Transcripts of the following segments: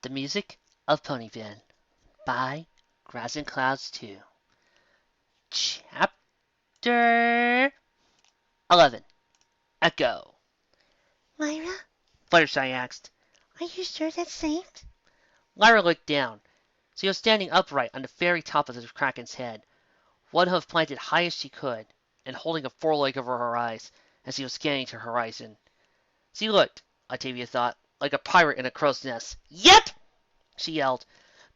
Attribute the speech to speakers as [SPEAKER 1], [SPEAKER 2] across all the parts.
[SPEAKER 1] The Music of Ponyville by Grass and Clouds 2. Chapter 11. Echo.
[SPEAKER 2] Lyra,
[SPEAKER 1] Fluttershy asked.
[SPEAKER 2] are you sure that's safe?
[SPEAKER 1] Lyra looked down. She was standing upright on the very top of the Kraken's head, one hoof planted high as she could, and holding a foreleg over her eyes as she was scanning to the horizon. She looked, Octavia thought, like a pirate in a crow's nest. Yep! She yelled.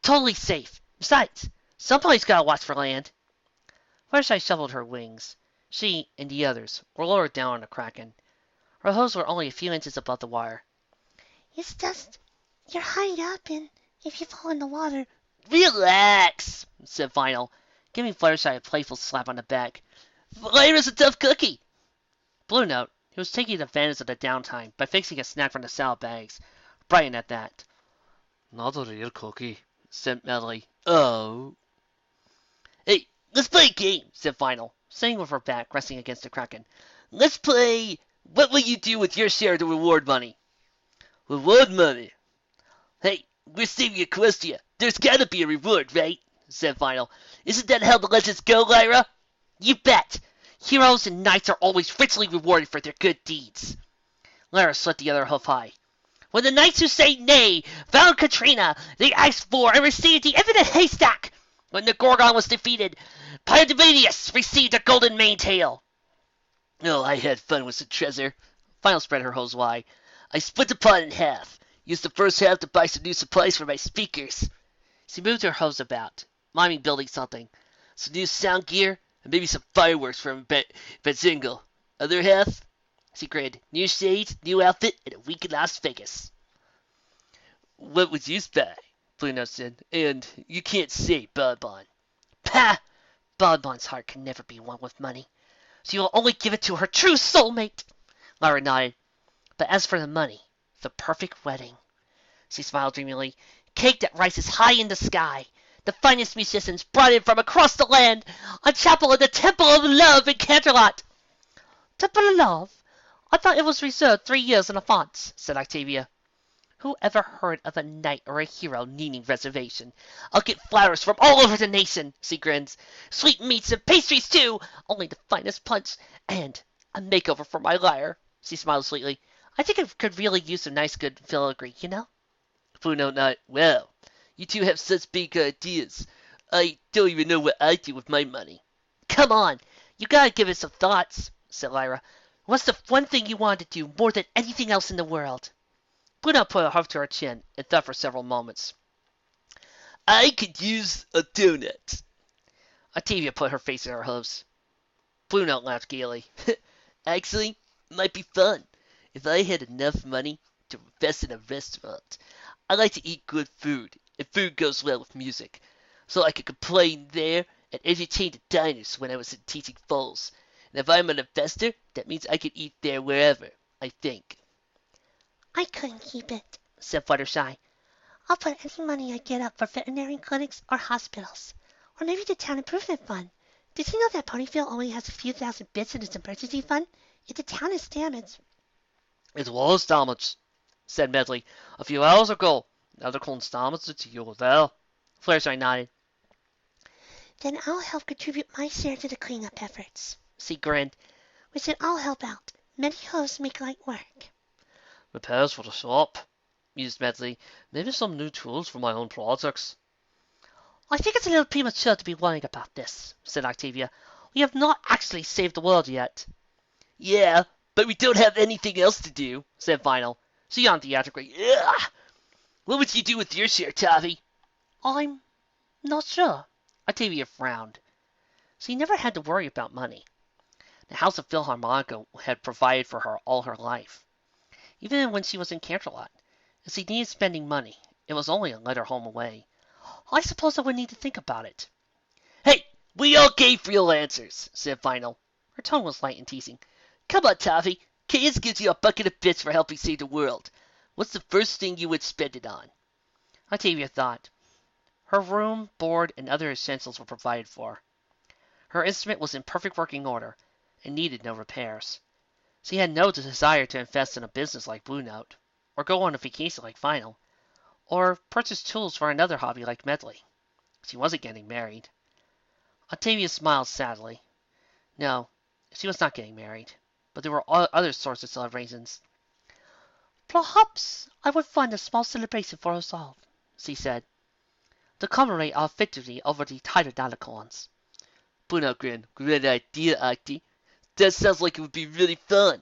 [SPEAKER 1] Totally safe. Besides, somebody's got to watch for land. Fluttershy shuffled her wings. She and the others were lowered down on the Kraken. Her hooves were only a few inches above the wire.
[SPEAKER 2] It's just you're high up, and if you fall in the water...
[SPEAKER 1] Relax, said Vernal, giving Fluttershy a playful slap on the back. Lyra's a tough cookie. Bluenote, who was taking advantage of the downtime by fixing a snack from the salad bags, brightened at that. Not a real cookie, said Medley. Oh. Hey, let's play a game, said Vernal, sitting with her back resting against the Kraken. Let's play What Will You Do With Your Share of the Reward Money? Reward money? Hey, we're saving Equestria. There's gotta be a reward, right? Said Vernal. Isn't that how the legends go, Lyra? You bet. Heroes and knights are always richly rewarded for their good deeds. Lyra slit the other hoof high. When the knights who say nay found Katrina, they asked for and received the infinite haystack. When the Gorgon was defeated, Pandemonius received a golden mane tail. Oh, I had fun with the treasure. Vernal spread her hose wide. I split the pot in half. Used the first half to buy some new supplies for my speakers. She moved her hose about, miming building something. Some new sound gear, and maybe some fireworks from Benzingle. Other half, she grinned. New shades, new outfit, and a week in Las Vegas. What would you buy? Bluenote said. And you can't say Bonbon. Pah! Bonbon's heart can never be won with money. She will only give it to her true soulmate. Lyra nodded. But as for the money, the perfect wedding. She smiled dreamily. Cake that rises high in the sky. The finest musicians brought in from across the land. A chapel in the Temple of Love in Canterlot. Temple of Love? I thought it was reserved 3 years in advance, said Octavia. Who ever heard of a knight or a hero needing reservation? I'll get flowers from all over the nation, she grins. Sweet meats and pastries, too. Only the finest punch. And a makeover for my lyre. She smiled sweetly. I think I could really use some nice good filigree, you know? Bluenote nodded. Well, you two have such big ideas. I don't even know what I'd do with my money. Come on, you gotta give it some thoughts, said Lyra. What's the one thing you want to do more than anything else in the world? Bluenote put her hoof to her chin and thought for several moments. I could use a donut. Octavia put her face in her hooves. Bluenote laughed gaily. Actually, it might be fun. If I had enough money to invest in a restaurant, I like to eat good food, and food goes well with music. So I could complain there and entertain the diners when I was in Teaching Falls. And if I'm an investor, that means I can eat there wherever, I think.
[SPEAKER 2] I couldn't keep it, said Fluttershy. I'll put any money I get up for veterinary clinics or hospitals. Or maybe the town improvement fund. Did you know that Ponyville only has a few thousand bits in its emergency fund? If the town is damaged...
[SPEAKER 1] It was damaged, said Medley, a few hours ago. Now the clone's damaged it to you as well. Fluttershy nodded.
[SPEAKER 2] Then I'll help contribute my share to the cleanup efforts.
[SPEAKER 1] She grinned.
[SPEAKER 2] We should all help out. Many hooves make light work.
[SPEAKER 1] Repairs for the shop, mused Medley. Maybe some new tools for my own projects. I think it's a little premature to be worrying about this, said Octavia. We have not actually saved the world yet. Yeah, but we don't have anything else to do, said Vernal. She yawned theatrically. Ugh! What would you do with your share, Taffy? I'm not sure. Octavia frowned. She never had to worry about money. The House of Philharmonica had provided for her all her life. Even when she was in Canterlot, if she needed spending money, it was only to let her home away. I suppose I would need to think about it. Hey, we all gave real answers, said Vernal. Her tone was light and teasing. Come on, Taffy. Cadance gives you a bucket of bits for helping save the world. What's the first thing you would spend it on? Octavia thought. Her room, board, and other essentials were provided for. Her instrument was in perfect working order and needed no repairs. She had no desire to invest in a business like Bluenote, or go on a vacation like Vernal, Or purchase tools for another hobby like Medley. She wasn't getting married. Octavia smiled sadly. No, she was not getting married. But there were other sources of reasons.
[SPEAKER 2] Perhaps I would find a small celebration for us all, she said, to commemorate our victory over the tyrant alicorns.
[SPEAKER 1] Bluenote grinned. Great idea, Octi. That sounds like it would be really fun.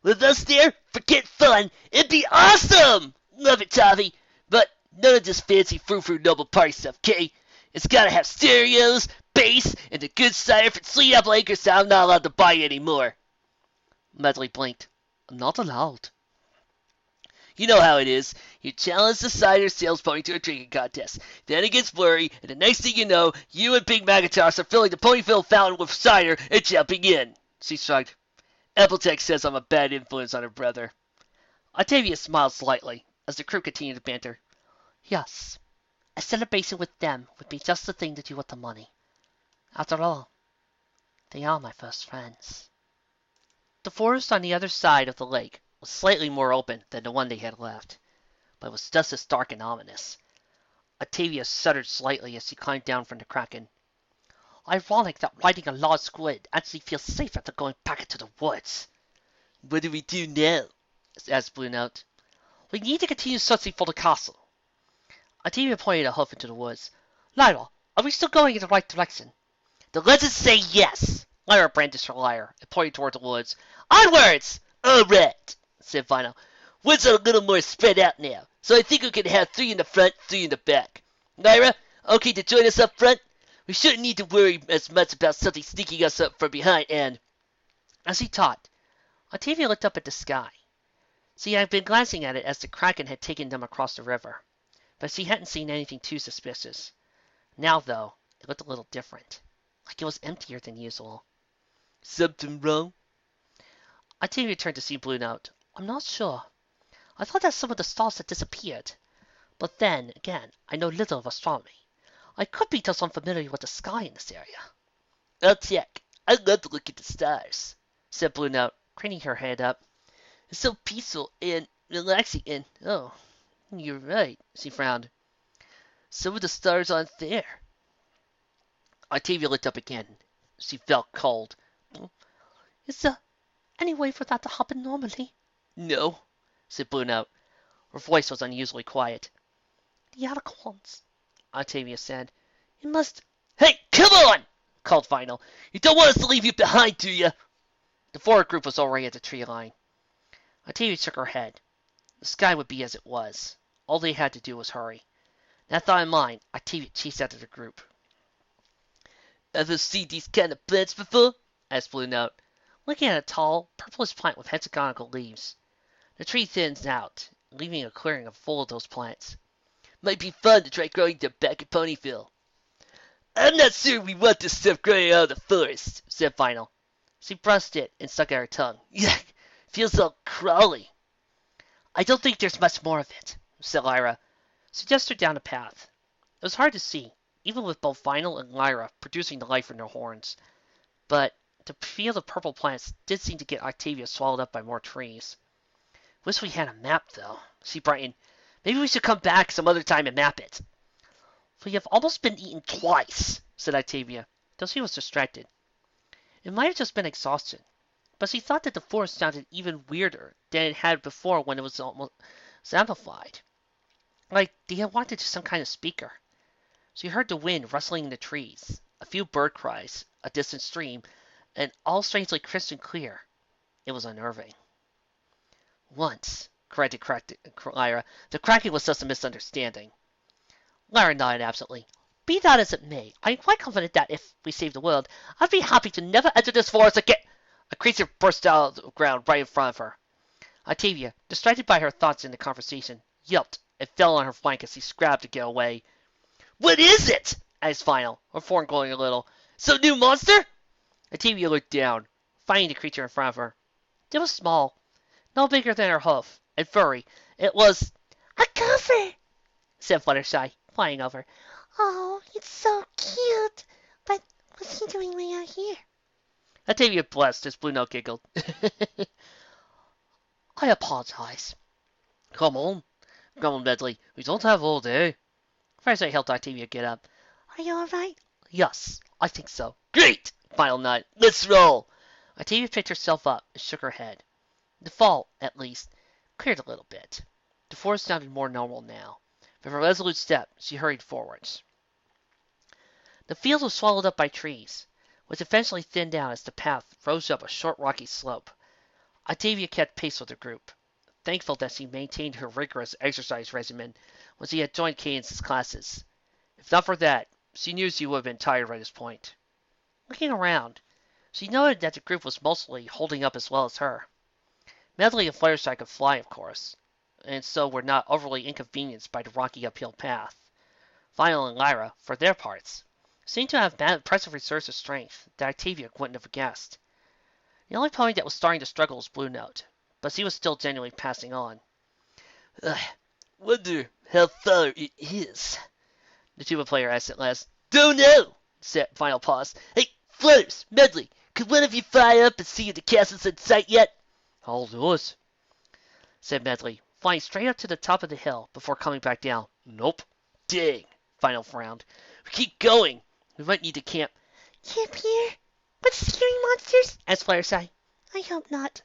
[SPEAKER 1] With us there, forget fun. It'd be awesome! Love it, Tavi. But none of this fancy frou-frou noble party stuff, okay? It's gotta have stereos, bass, and a good cider for sweet apple acres I'm not allowed to buy anymore. Medley blinked. I'm not allowed. You know how it is. You challenge the cider sales pony to a drinking contest. Then it gets blurry, and the next thing you know, you and Big Magatos are filling the Ponyville fountain with cider and jumping in. She shrugged. Appletech says I'm a bad influence on her brother. Octavia smiled slightly as the crew continued to banter.
[SPEAKER 2] Yes, a celebration with them would be just the thing to do with the money. After all, they are my first friends.
[SPEAKER 1] The forest on the other side of the lake was slightly more open than the one they had left, but it was just as dark and ominous. Octavia shuddered slightly as she climbed down from the kraken.
[SPEAKER 2] Ironic that riding a large squid actually feels safer than going back into the woods.
[SPEAKER 1] What do we do now? Asked Bluenote.
[SPEAKER 2] We need to continue searching for the castle.
[SPEAKER 1] Octavia pointed a hoof into the woods.
[SPEAKER 2] Lyra, are we still going in the right direction?
[SPEAKER 1] The legends say yes. Lyra brandished her lyre and pointed toward the woods. Onwards! All right, said Vernal. Woods are a little more spread out now, so I think we can have 3 in the front, 3 in the back. Lyra, okay to join us up front? We shouldn't need to worry as much about something sneaking us up from behind and...
[SPEAKER 2] As he talked, Octavia looked up at the sky. She had been glancing at it as the kraken had taken them across the river, but she hadn't seen anything too suspicious. Now, though, it looked a little different, like it was emptier than usual.
[SPEAKER 1] Something wrong?
[SPEAKER 2] Octavia turned to see Bluenote. I'm not sure. I thought that some of the stars had disappeared. But then, again, I know little of astronomy. I could be just unfamiliar with the sky in this area.
[SPEAKER 1] I'll check. I'd love to look at the stars, said Bluenote, craning her head up. It's so peaceful and relaxing and, oh, you're right, she frowned. Some of the stars aren't there. Octavia looked up again. She felt cold.
[SPEAKER 2] Is there any way for that to happen normally?
[SPEAKER 1] No, said Bluenote. Her voice was unusually quiet.
[SPEAKER 2] The alicorns,
[SPEAKER 1] Octavia said.
[SPEAKER 2] It must...
[SPEAKER 1] Hey, come on! Called Vernal. You don't want us to leave you behind, do you? The forward group was already at the tree line. Octavia shook her head. The sky would be as it was. All they had to do was hurry. That thought in mind, Octavia chased after the group. Ever seen these kind of plants before? Asked Bluenote, looking at a tall, purplish plant with hexagonal leaves. The tree thins out, leaving a clearing full of those plants. Might be fun to try growing them back at Ponyville. I'm not sure we want this stuff growing out of the forest, said Vernal. She brushed it and stuck out her tongue. Yuck, feels all crawly.
[SPEAKER 2] I don't think there's much more of it, said Lyra. She gestured down a path. It was hard to see, even with both Vernal and Lyra producing the light from their horns. But the field of purple plants did seem to get Octavia swallowed up by more trees. Wish we had a map, though, she brightened. Maybe we should come back some other time and map it. We have almost been eaten twice, said Octavia, though she was distracted. It might have just been exhaustion, but she thought that the forest sounded even weirder than it had before when it was almost amplified. Like they had walked into some kind of speaker. She heard the wind rustling in the trees, a few bird cries, a distant stream, and all strangely crisp and clear. It was unnerving. Once, corrected Lyra, the cracking was just a misunderstanding. Lyra nodded absently. Be that as it may, I am quite confident that if we save the world, I'd be happy to never enter this forest again. A creature burst out of the ground right in front of her. Octavia, distracted by her thoughts in the conversation, yelped and fell on her flank as she scrabbed to get away. What is it? Asked Vernal, her form glowing a little. Some new monster? Octavia looked down, finding the creature in front of her. It was small, no bigger than her hoof, and furry. It was...
[SPEAKER 3] A gopher,
[SPEAKER 2] said Fluttershy, flying over.
[SPEAKER 3] Oh, it's so cute. But what's he doing way out here?
[SPEAKER 1] Octavia blushed as Bluenote giggled.
[SPEAKER 2] I apologize.
[SPEAKER 1] Come on. grumbled Medley. We don't have all day. Fluttershy helped Octavia get up.
[SPEAKER 2] Are you all right?
[SPEAKER 1] Yes, I think so. Great! Final nod. Let's roll! Octavia picked herself up and shook her head. The fall, at least, cleared a little bit. The forest sounded more normal now. With a resolute step, she hurried forwards. The field was swallowed up by trees, which eventually thinned out as the path rose up a short rocky slope. Octavia kept pace with the group, thankful that she maintained her rigorous exercise regimen when she had joined Cadance's classes. If not for that, she knew she would have been tired by this point. Looking around, she noted that the group was mostly holding up as well as her. Medley and Fluttershy could fly, of course, and so were not overly inconvenienced by the rocky uphill path. Vernal and Lyra, for their parts, seemed to have impressive reserves of strength that Octavia wouldn't have guessed. The only pony that was starting to struggle was Bluenote, but she was still genuinely passing on. Wonder how far it is, the tuba player asked at last. Don't know, said Final Pause. Hey, Flutters, Medley, could one of you fly up and see if the castle's in sight yet? All yours, said Medley, flying straight up to the top of the hill before coming back down. Nope. Dang, Final frowned. We keep going. We might need to camp.
[SPEAKER 2] Camp here? With scary monsters?
[SPEAKER 1] Asked Fluttershy.
[SPEAKER 2] I hope not.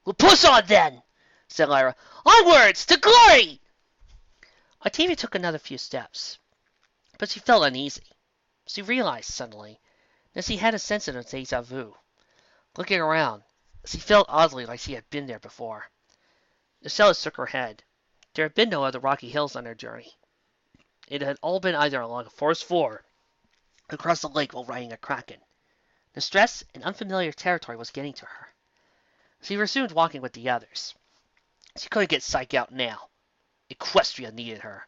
[SPEAKER 1] We'll push on then, said Lyra. Onwards to glory! Octavia took another few steps, but she felt uneasy. She realized suddenly that she had a sense of deja vu. Looking around, she felt oddly like she had been there before. The cellist shook her head. There had been no other rocky hills on their journey. It had all been either along a forest floor or across the lake while riding a kraken. The stress and unfamiliar territory was getting to her. She resumed walking with the others. She couldn't get psyched out now. Equestria needed her.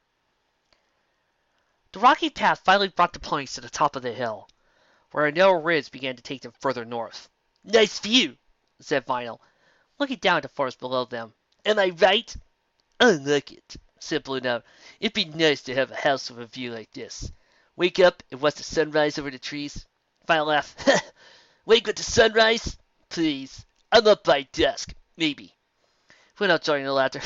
[SPEAKER 1] The rocky path finally brought the ponies to the top of the hill, where a narrow ridge began to take them further north. Nice view, said Vernal, looking down at the forest below them. Am I right? I like it, said Bluenote. It'd be nice to have a house with a view like this. Wake up and watch the sunrise over the trees. Vernal laughed. Wake with the sunrise? Please. I'm up by dusk. Maybe. Bluenote joining the laughter.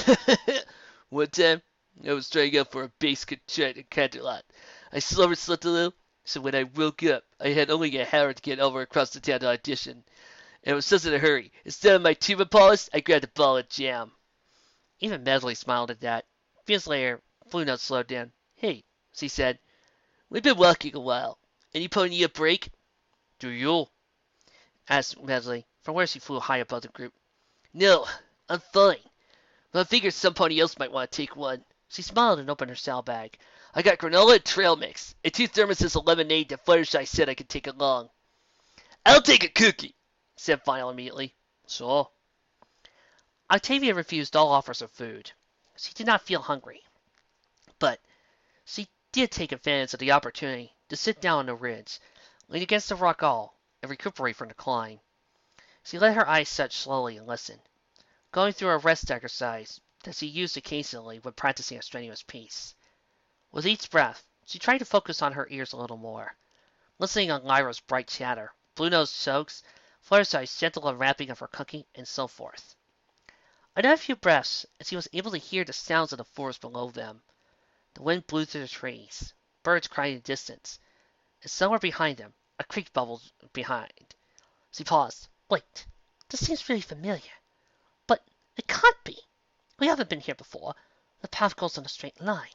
[SPEAKER 1] One time, I was trying out for a bass contralto. I slowly slept a little, so when I woke up, I had only an hour to get over across the town to audition. And it was just in a hurry. Instead of my tuba polish, I grabbed a ball of jam. Even Medley smiled at that. A few minutes later, Bluenote slowed down. Hey, she said. We've been walking a while. Any pony need a break? Do you? Asked Medley, from where she flew high above the group. No, I'm fine. But I figured some pony else might want to take one. She smiled and opened her saddlebag. I got granola and trail mix, and 2 thermoses of lemonade that Fluttershy said I could take along. I'll take a cookie, said Vernal immediately. So? Octavia refused all offers of food. She did not feel hungry. But she did take advantage of the opportunity to sit down on the ridge, lean against the rock wall, and recuperate from the climb. She let her eyes shut slowly and listened, going through a rest exercise that she used occasionally when practicing a strenuous piece. With each breath, she tried to focus on her ears a little more, listening on Lyra's bright chatter, Bluenote's chokes, Fluttershy's gentle unwrapping of her cookie, and so forth. Another few breaths, and she was able to hear the sounds of the forest below them. The wind blew through the trees, birds cried in the distance, and somewhere behind them, a creek bubbled behind. She paused.
[SPEAKER 2] Wait, this seems really familiar. But it can't be. We haven't been here before. The path goes in a straight line.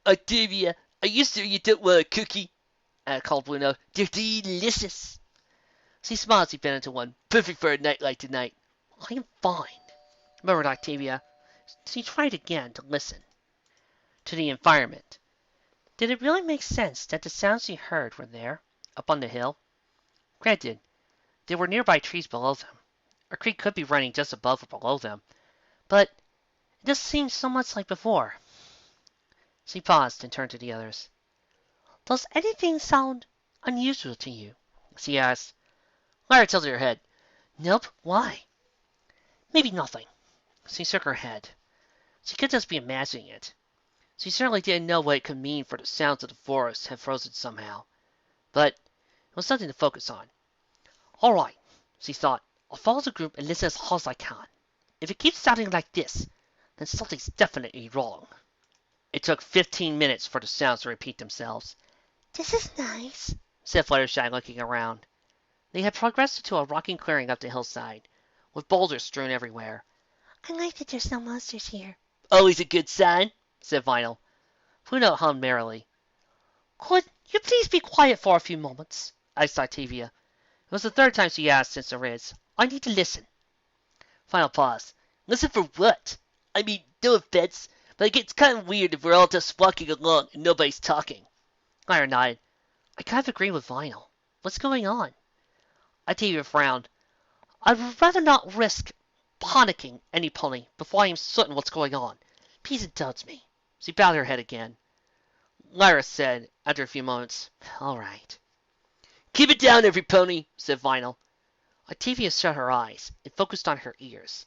[SPEAKER 1] Octavia, are you sure you don't want a cookie? Called Bluenote. They're delicious. She smiled as she bent into one. Perfect for a night like tonight.
[SPEAKER 2] I am fine, murmured Octavia. She tried again to listen to the environment. Did it really make sense that the sounds she heard were there, up on the hill? Granted, there were nearby trees below them. A creek could be running just above or below them, but it just seemed so much like before. She paused and turned to the others. Does anything sound unusual to you? She asked. Lyra tilted her head. Nope. Why? Maybe nothing. She shook her head. She could just be imagining it. She certainly didn't know what it could mean for the sounds of the forest had frozen somehow. But it was something to focus on. All right, she thought. I'll follow the group and listen as hard as I can. If it keeps sounding like this,
[SPEAKER 1] and something's definitely wrong. It took 15 minutes for the sounds to repeat themselves.
[SPEAKER 2] This is nice,
[SPEAKER 1] said Fluttershy, looking around. They had progressed to a rocky clearing up the hillside, with boulders strewn everywhere.
[SPEAKER 2] I like that there's no monsters here.
[SPEAKER 1] Always a good sign, said Vinyl. Bluenote hummed merrily. Could you please be quiet for a few moments? Asked Octavia. It was the third time she asked since the Riz. I need to listen. Vinyl paused. Listen for what? I mean, no offense, but it gets kind of weird if we're all just walking along and nobody's talking. Lyra nodded. I kind of agree with Vinyl. What's going on? Octavia frowned. I would rather not risk panicking any pony before I am certain what's going on. Please indulge me. She bowed her head again. Lyra said, after a few moments, all right. Keep it down, every pony, said Vinyl. Octavia shut her eyes and focused on her ears.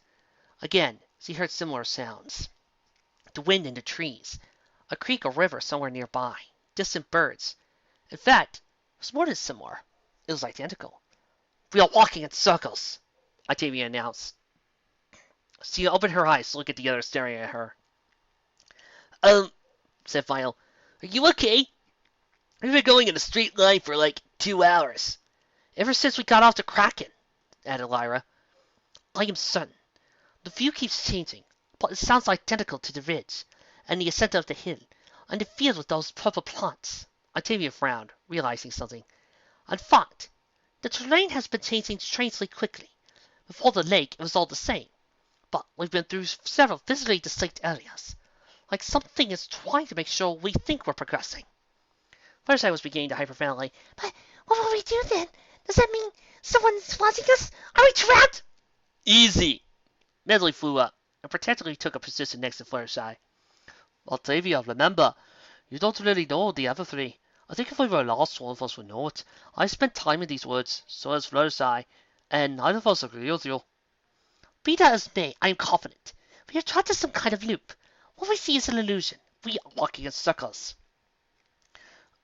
[SPEAKER 1] Again, she heard similar sounds. The wind in the trees, a creek or river somewhere nearby, distant birds. In fact, it was more than similar. It was identical. We are walking in circles, Octavia announced. She opened her eyes to look at the others staring at her. Said Vinyl. Are you okay? We've been going in a straight line for like 2 hours. Ever since we got off the Kraken, added Lyra. I am certain. The view keeps changing, but it sounds identical to the ridge, and the ascent of the hill, and the field with those purple plants. Octavia frowned, realizing something. In fact, the terrain has been changing strangely quickly. Before the lake, it was all the same, but we've been through several visually distinct areas. Like something is trying to make sure we think we're progressing. Fluttershy was beginning to hyperventilate.
[SPEAKER 2] But what will we do then? Does that mean someone's watching us? Are we trapped?
[SPEAKER 1] Easy! Medley flew up and protectively took a position next to Fluttershy. Octavia, remember, you don't really know the other three. I think if we were lost, one of us would know it. I spent time in these woods, so has Fluttershy, and neither of us agree with you.
[SPEAKER 2] Be that as may, I am confident. We are trapped in some kind of loop. What we see is an illusion. We are walking in circles.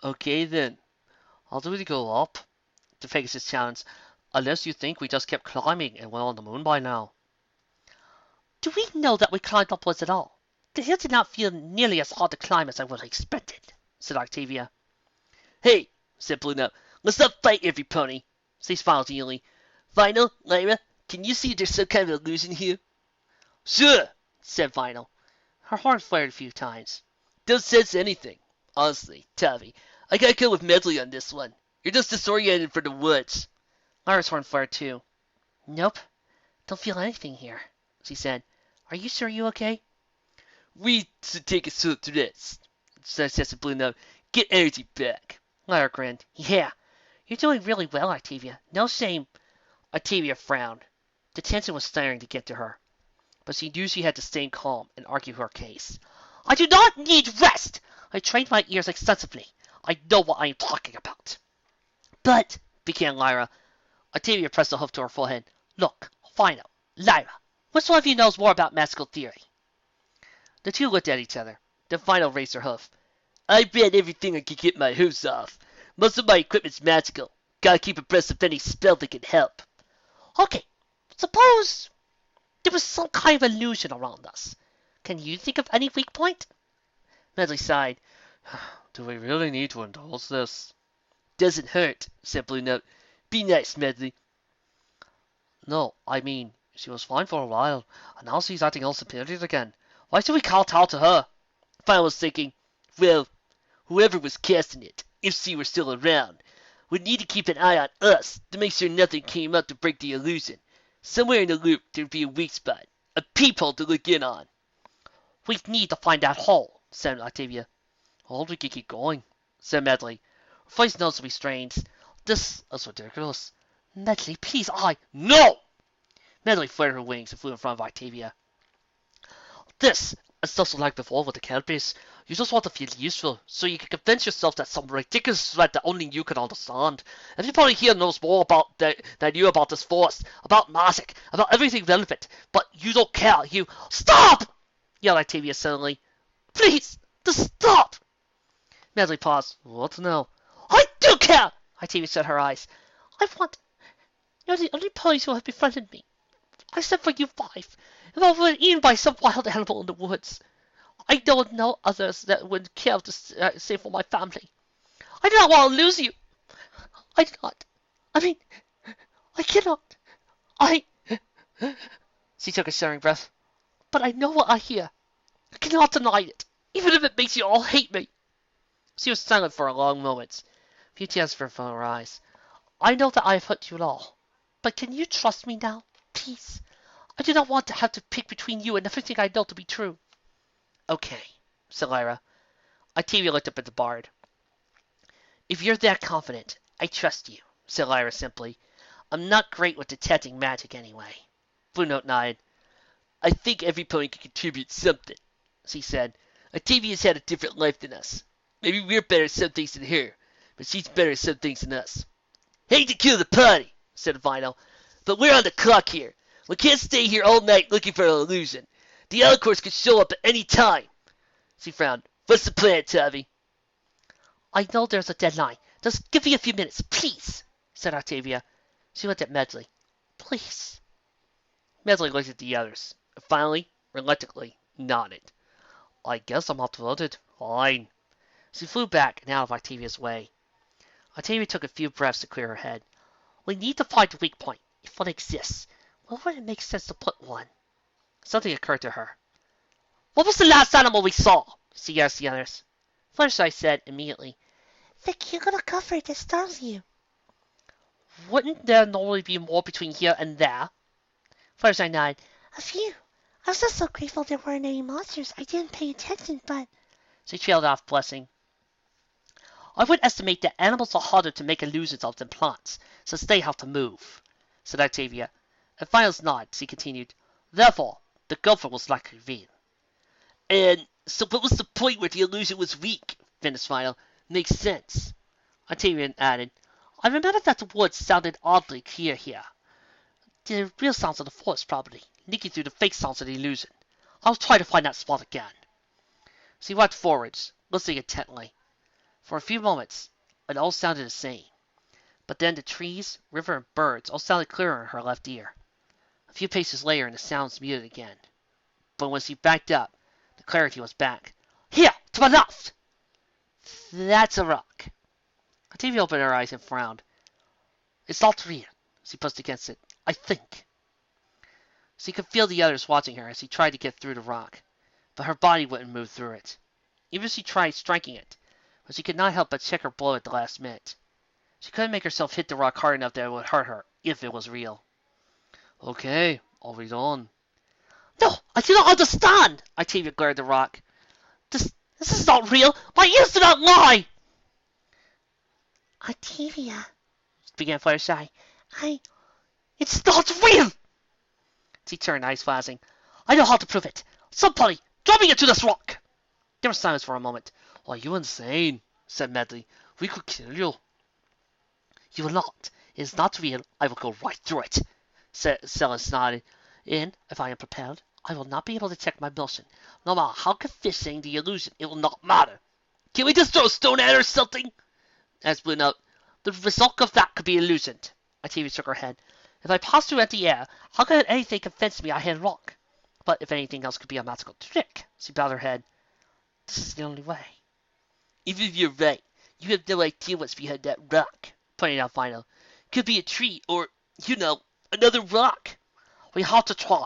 [SPEAKER 1] Okay then. How do we go up? The Pegasus challenged. Unless you think we just kept climbing and were on the moon by now.
[SPEAKER 2] Do we know that we climbed upwards at all? The hill did not feel nearly as hard to climb as I would have expected,
[SPEAKER 1] said Octavia. Hey, said Bluenote, let's not fight every pony. She smiled genially. Vinyl, Lyra, can you see if there's some kind of illusion here? Sure, said Vinyl. Her horn flared a few times. Don't sense anything. Honestly, Tavi, I gotta go with Medley on this one. You're just disoriented for the woods.
[SPEAKER 2] Lyra's horn flared too. Nope, don't feel anything here, she said. Are you sure you're okay?
[SPEAKER 1] We should take a short rest, suggested Bluenote. Get energy back.
[SPEAKER 2] Lyra grinned. Yeah, you're doing really well, Octavia. No shame.
[SPEAKER 1] Octavia frowned. The tension was starting to get to her, but she knew she had to stay calm and argue her case.
[SPEAKER 2] I do not need rest. I trained my ears extensively. I know what I am talking about.
[SPEAKER 1] But, began Lyra. Octavia pressed a hoof to her forehead.
[SPEAKER 2] Look, Vinyl, Lyra, which one of you knows more about magical theory?
[SPEAKER 1] The two looked at each other. Then Vinyl raised her hoof. I bet everything I can get my hooves off. Most of my equipment's magical. Gotta keep abreast of any spell that can help.
[SPEAKER 2] Okay, suppose there was some kind of illusion around us. Can you think of any weak point?
[SPEAKER 1] Medley sighed. Do we really need to indulge this? Doesn't hurt, said Bluenote. Be nice, Medley. No, I mean, she was fine for a while, and now she's acting all superior again. Why should we kowtow to her? Vinyl was thinking, well, whoever was casting it, if she were still around, would need to keep an eye on us to make sure nothing came up to break the illusion. Somewhere in the loop there'd be a weak spot, a peephole to look in on.
[SPEAKER 2] We need to find that hole, said Octavia.
[SPEAKER 1] Or we could keep going, said Medley. Her voice noticeably strained. This is ridiculous.
[SPEAKER 2] Medley, please,
[SPEAKER 1] No! Medley flared her wings and flew in front of Octavia. This is just like before with the Kelpies. You just want to feel useful, so you can convince yourself that some ridiculous threat that only you can understand. Everybody here knows more about than you about this force, about magic, about everything relevant, but you don't care. You stop! Yelled Octavia suddenly. Please, just stop! Medley paused. What now?
[SPEAKER 2] I do care! Octavia shut her eyes. You're the only ponies who have befriended me.
[SPEAKER 1] I sent for you 5. If I were eaten by some wild animal in the woods, I know no others that would care to save for my family. I do not want to lose you. I do not. I mean, I cannot. I... She took a shuddering breath. But I know what I hear. I cannot deny it, even if it makes you all hate me. She was silent for a long moment. A few tears fell from her eyes. I know that I have hurt you at all. But can you trust me now? Please. I do not want to have to pick between you and everything I know to be true. Okay, said Lyra. Octavia looked up at the bard. If you're that confident, I trust you, said Lyra simply. I'm not great with detecting magic anyway. Bluenote nodded. I think every pony can contribute something, she said. Octavia's had a different life than us. Maybe we're better at some things than her, but she's better at some things than us. Hate to kill the party, said Vernal, but we're on the clock here. We can't stay here all night looking for an illusion. The alicorns could show up at any time. She frowned. What's the plan, Tavi? I know there's a deadline. Just give me a few minutes, please, said Octavia. She looked at Medley. Please. Medley looked at the others. And finally, reluctantly, nodded. I guess I'm outvoted. Fine. She flew back and out of Octavia's way. Octavia took a few breaths to clear her head. We need to find the weak point. If one exists, where would it make sense to put one? Something occurred to her. What was the last animal we saw? She asked the others. Fluttershy said immediately.
[SPEAKER 3] The cute little cover that startles you.
[SPEAKER 1] Wouldn't there normally be more between here and there? Fluttershy nodded.
[SPEAKER 3] A few. I was just so grateful there weren't any monsters. I didn't pay attention, but...
[SPEAKER 1] She trailed off, blushing. I would estimate that animals are harder to make illusions of than plants, since they have to move, said Octavia. At Vernal's nod, she continued. Therefore, the gopher was likely real. And so what was the point where the illusion was weak? Finished Vernal. Makes sense. Octavia added. I remember that the woods sounded oddly clear here. The real sounds of the forest, probably, leaking through the fake sounds of the illusion. I'll try to find that spot again. She walked forwards, listening intently. For a few moments, it all sounded the same. But then the trees, river, and birds all sounded clearer in her left ear. A few paces later, and the sounds muted again. But when she backed up, the clarity was back. Here, to my left! That's a rock. Octavia opened her eyes and frowned. It's not real. She pushed against it. I think. She could feel the others watching her as she tried to get through the rock, but her body wouldn't move through it. Even if she tried striking it, but she could not help but check her blow at the last minute. She couldn't make herself hit the rock hard enough that it would hurt her, if it was real. Okay, I'll read on. No, I do not understand! Octavia glared at the rock. This is not real! My ears do not lie!
[SPEAKER 3] Octavia,
[SPEAKER 1] began Fluttershy.
[SPEAKER 3] It's not real!
[SPEAKER 1] She turned, eyes flashing. I know how to prove it. Somebody, drop me into this rock! There was silence for a moment. Are you insane? Said Medley. We could kill you. You will not. It is not real. I will go right through it, said Celis nodded. And, if I am propelled, I will not be able to check my motion. No matter how convincing the illusion, it will not matter. Can we just throw a stone at her or something? Asked Bluenote. The result of that could be illusioned. Octavia shook her head. If I pass through empty air, how could anything convince me I hit rock? But if anything else could be a magical trick, she bowed her head. This is the only way. Even if you're right, you have no idea what's behind that rock, pointed out Vernal. Could be a tree or, another rock. We have to try.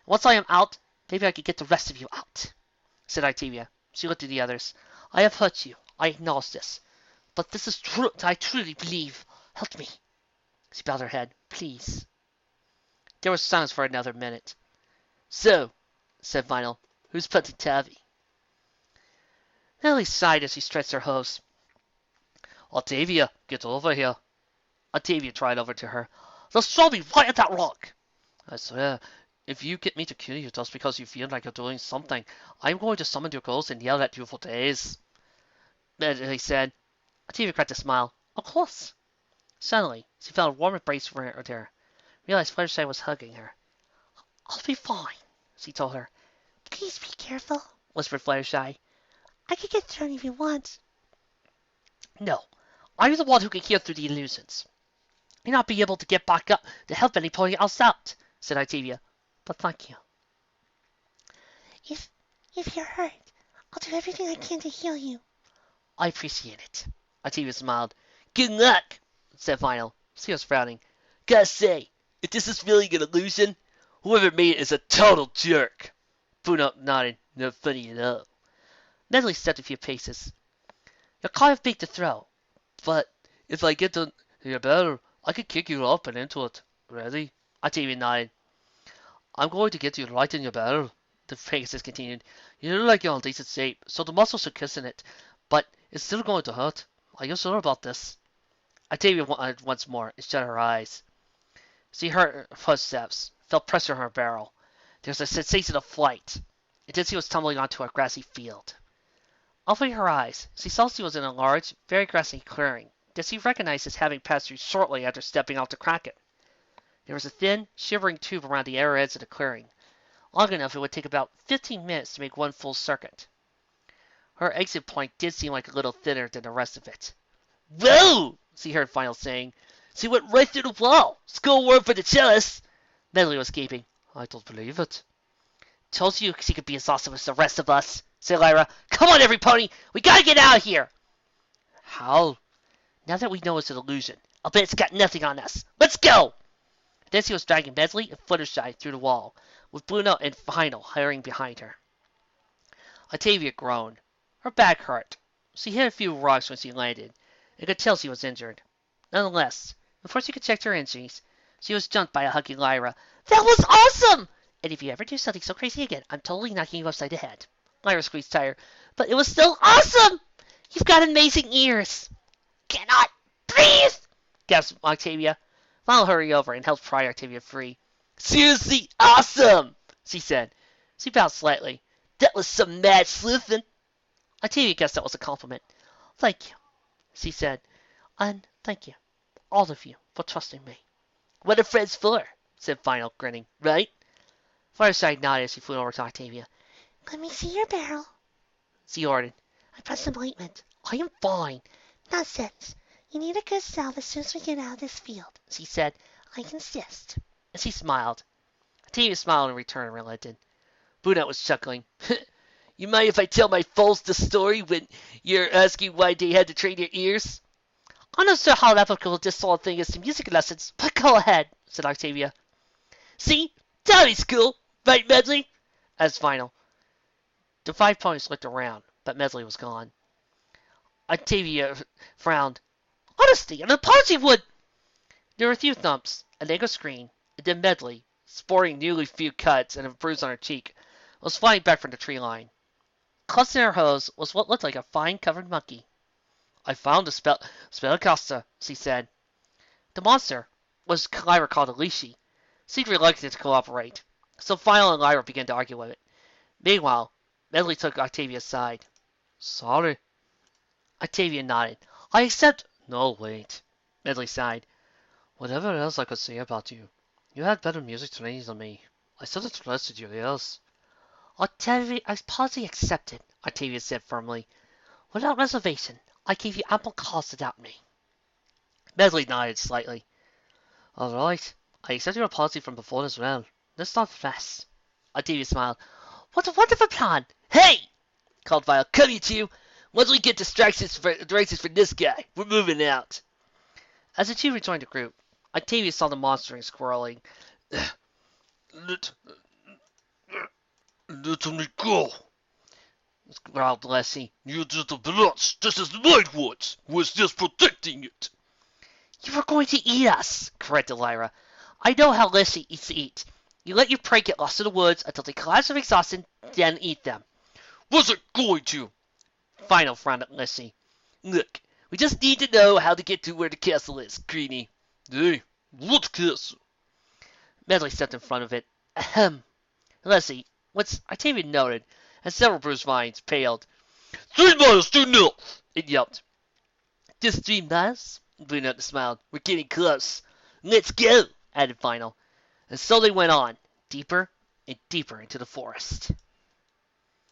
[SPEAKER 1] Once I am out, maybe I can get the rest of you out, said Octavia. She looked at the others. I have hurt you. I acknowledge this. But this is truth I truly believe. Help me. She bowed her head. Please. There was silence for another minute. So, said Vernal, who's punting Tavi? Nellie sighed as she stretched her hose. Octavia, get over here. Octavia tried over to her. Just show me right at that rock. I swear, if you get me to kill you just because you feel like you're doing something, I'm going to summon your ghost and yell at you for days. Medley said. Octavia cracked a smile. Of course. Suddenly, she felt a warm embrace around her. Realized Fluttershy was hugging her. I'll be fine, she told her.
[SPEAKER 3] Please be careful,
[SPEAKER 1] whispered Fluttershy.
[SPEAKER 3] I could get thrown if you want.
[SPEAKER 1] No, I'm the one who can hear through the illusions. You'll not be able to get back up to help any pony else out, said Octavia. "But thank you."
[SPEAKER 3] If if you're hurt, I'll do everything I can to heal you.
[SPEAKER 1] "I appreciate it." Octavia smiled. "Good luck," said Vernal. She was frowning. "Gotta say, if this is really an illusion, whoever made it is a total jerk." Bluenote nodded. "Not funny at all." Medley stepped a few paces. "You're kind of big to throw, but if I get to your battle, I could kick you up and into it. Ready?" Octavia nodded. "I'm going to get you right in your barrel," the Pegasus continued. "You look like you're in decent shape, so the muscles should kiss in it, but it's still going to hurt. Are you sure about this?" Octavia wondered once more and shut her eyes. She heard her footsteps, felt pressure on her barrel. There was a sensation of flight, and then she was tumbling onto a grassy field. Opening her eyes, she saw she was in a large, very grassy clearing that she recognized as having passed through shortly after stepping out to crack it. There was a thin, shivering tube around the outer edge of the clearing, long enough it would take about 15 minutes to make one full circuit. Her exit point did seem like a little thinner than the rest of it. "Whoa!" she heard Vernal saying. "She went right through the wall. School word for the cellist." Medley was gaping. "I don't believe it." "Told you she could be as awesome as the rest of us," said Lyra. "Come on, every pony! We gotta get out of here!" "How?" "Now that we know it's an illusion, I'll bet it's got nothing on us. Let's go!" Then she was dragging Medley and Fluttershy through the wall, with Bluenote and Vernal hurrying behind her. Octavia groaned. Her back hurt. She hit a few rocks when she landed, and could tell she was injured. Nonetheless, before she could check her injuries, she was jumped by a huggy Lyra. "That was awesome! And if you ever do something so crazy again, I'm totally knocking you upside the head." Lyra squeezed tired. "But it was still awesome! You've got amazing ears." "Cannot breathe!" gasped Octavia. Vernal hurried over and helped pry Octavia free. "Seriously awesome!" she said. She bowed slightly. "That was some mad sleuthing." Octavia guessed that was a compliment. "Thank you," she said. "And thank you, all of you, for trusting me." "What are friends for?" said Vernal, grinning. "Right?" Fluttershy nodded as she flew over to Octavia.
[SPEAKER 3] Let me see your barrel.
[SPEAKER 1] She ordered.
[SPEAKER 3] I pressed some ointment.
[SPEAKER 1] "I am fine,"
[SPEAKER 3] Nonsense. You need a good salve as soon as we get out of this field,
[SPEAKER 1] she said,
[SPEAKER 3] I insist.
[SPEAKER 1] and she smiled. Octavia smiled in return and relented. Bluenote was chuckling. "You mind if I tell my foals the story when you're asking why they had to train their ears?"
[SPEAKER 2] I'm not sure how applicable this sort of thing is to music lessons, but go ahead," said Octavia.
[SPEAKER 1] "See? Tommy's cool. Right, Medley?" asked Vernal.
[SPEAKER 2] The 5 ponies looked around, but Medley was gone. Octavia frowned. "Honestly, an apology would—" There were a few thumps, a negative scream, and then Medley, sporting newly few cuts and a bruise on her cheek, was flying back from the tree line. Clutched in her hose was what looked like a fine-covered monkey.
[SPEAKER 1] "I found the spellcaster," she said.
[SPEAKER 2] The monster was Lyra called a Lyshi. Seemed reluctant to cooperate, so Vernal and Lyra began to argue with it. Meanwhile, Medley took Octavia aside.
[SPEAKER 1] "Sorry."
[SPEAKER 2] Octavia nodded. "I accept—"
[SPEAKER 1] "No, wait."
[SPEAKER 2] Medley sighed.
[SPEAKER 1] "Whatever else I could say about you, you had better music training than me. I still trusted your ears."
[SPEAKER 2] Octavia, apology accepted, Octavia said firmly. "Without reservation, I gave you ample cause to doubt me."
[SPEAKER 1] Medley nodded slightly. "All right. I accept your apology from before as well. Let's start fast."
[SPEAKER 2] Octavia smiled. "What a wonderful plan!"
[SPEAKER 1] "Hey!" called Vile. "Come, you two. Once we get directions for this guy, we're moving out."
[SPEAKER 2] As the two rejoined the group, Octavia saw the monster squirreling.
[SPEAKER 1] Let me go," growled Leslie. "You're just a blotch, just as my was. Was just protecting it."
[SPEAKER 2] "You were going to eat us," corrected Lyra. "I know how Leslie eats to eat. You let your prey get lost in the woods until they collapse of exhaustion, then eat them."
[SPEAKER 1] "Wasn't going to."
[SPEAKER 2] Vernal frowned at Leslie.
[SPEAKER 1] "Look, we just need to know how to get to where the castle is, Greenie." "Hey, what castle?"
[SPEAKER 2] Medley stepped in front of it. Ahem. Leslie, what's Octavia noted, as several bruised vines paled.
[SPEAKER 1] 3 miles due north,"
[SPEAKER 2] it yelped.
[SPEAKER 1] "Just 3 miles?" Bluenote smiled. "We're getting close." "Let's go," added Vernal.
[SPEAKER 2] And so they went on, deeper and deeper into the forest.